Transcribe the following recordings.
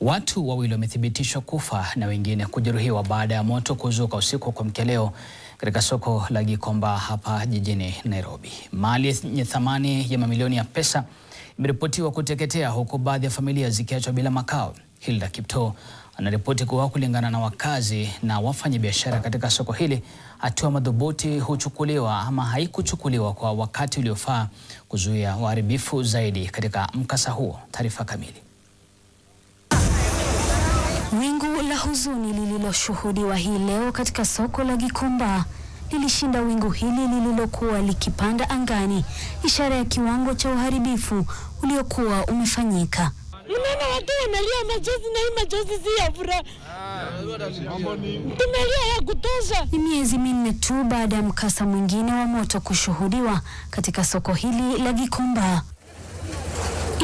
Watu wawili wamethibitishwa kufa na wengine kujeruhiwa baada ya moto kuzuka usiku kwa kuamkia leo katika soko la Gikomba hapa jijini Nairobi. Mali yenye thamani ya mamilioni ya pesa imeripotiwa kuteketea huku baadhi ya familia zikiachwa bila makao. Hilda Kipto anaripoti kuwa kulingana na wakazi na wafanyabiashara katika soko hili, hatua madhubuti huchukuliwa ama haikuchukuliwa kwa wakati uliofaa kuzuia uharibifu zaidi katika mkasa huo. Taarifa kamili. Wingu la huzuni lililoshuhudiwa hii leo katika soko la Gikomba lilishinda wingu hili lililokuwa likipanda angani, ishara ya kiwango cha uharibifu uliokuwa umefanyika. Unaona watu wanalia machozi na hii machozi si ya furaha. Tumelia ya kutosha. Ni miezi minne tu baada ya mkasa mwingine wa moto kushuhudiwa katika soko hili la Gikomba.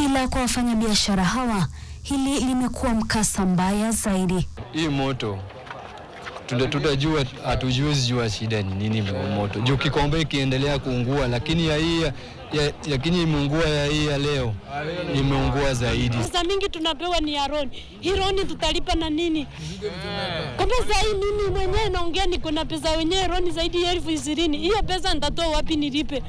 Ila kwa wafanyabiashara hawa, hili limekuwa mkasa mbaya zaidi. Hii moto tutajua, hatujui shida ni nini moto. Juu Gikomba ikiendelea kuungua, lakini lakini imeungua ya leo imeungua zaidi. Pesa mingi tunapewa ni ya roni. Hii roni tutalipa na nini? Kama sasa mimi mwenyewe naongea niko na pesa wenyewe roni zaidi ya 20,000. Hiyo pesa nitatoa wapi nilipe?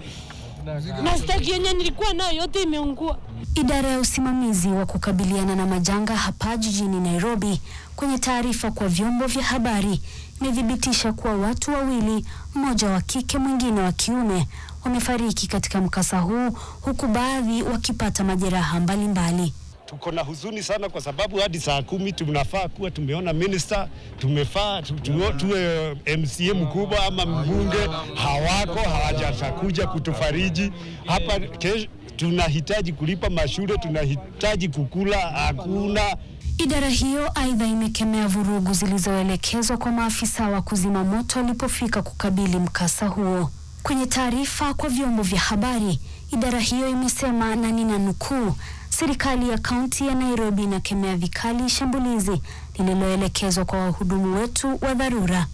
Na staki yenyewe nilikuwa nayo yote imeungua. Idara ya usimamizi wa kukabiliana na majanga hapa jijini Nairobi kwenye taarifa kwa vyombo vya habari imedhibitisha kuwa watu wawili, mmoja wa kike mwingine wa kiume, wamefariki katika mkasa huu huku baadhi wakipata majeraha mbalimbali. Tuko na huzuni sana kwa sababu hadi saa 10 tunafaa kuwa tumeona minister, tumefaa tuwe MCA mkubwa ama mbunge, hawajatakuja kutufariji. Hapa kesho tunahitaji kulipa mashule, tunahitaji kukula, hakuna. Idara hiyo aidha imekemea vurugu zilizoelekezwa kwa maafisa wa kuzima moto walipofika kukabili mkasa huo. Kwenye taarifa kwa vyombo vya habari, idara hiyo imesema, na ninanukuu, serikali ya kaunti ya Nairobi inakemea vikali shambulizi lililoelekezwa kwa wahudumu wetu wa dharura.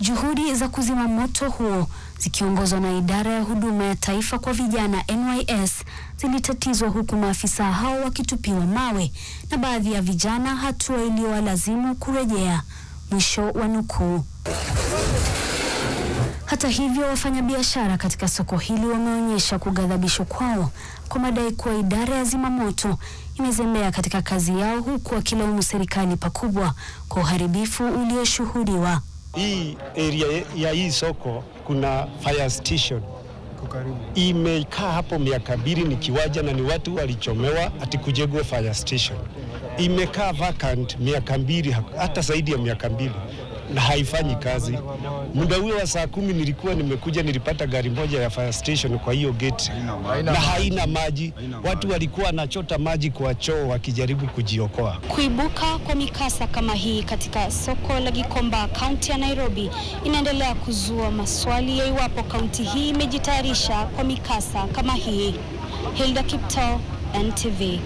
Juhudi za kuzima moto huo zikiongozwa na idara ya huduma ya taifa kwa vijana NYS zilitatizwa huku maafisa hao wakitupiwa mawe na baadhi ya vijana, hatua iliyowalazimu kurejea. Mwisho wa nukuu. Hata hivyo, wafanyabiashara katika soko hili wameonyesha kughadhabishwa kwao kwa madai kuwa idara ya zimamoto imezembea katika kazi yao, huku wakilaumu serikali pakubwa kwa uharibifu ulioshuhudiwa. Hii area ya hii soko kuna fire station. Imekaa hapo miaka 2 ni kiwaja na ni watu walichomewa ati kujengwe fire station. Imekaa vacant miaka 2, hata zaidi ya miaka 2 na haifanyi kazi. Muda huo wa saa 10 nilikuwa nimekuja, nilipata gari moja ya fire station kwa hiyo gate na haina maji. Watu walikuwa wanachota maji kwa choo wakijaribu kujiokoa. Kuibuka kwa mikasa kama hii katika soko la Gikomba, kaunti ya Nairobi, inaendelea kuzua maswali ya iwapo kaunti hii imejitayarisha kwa mikasa kama hii. Hilda Kipto, NTV.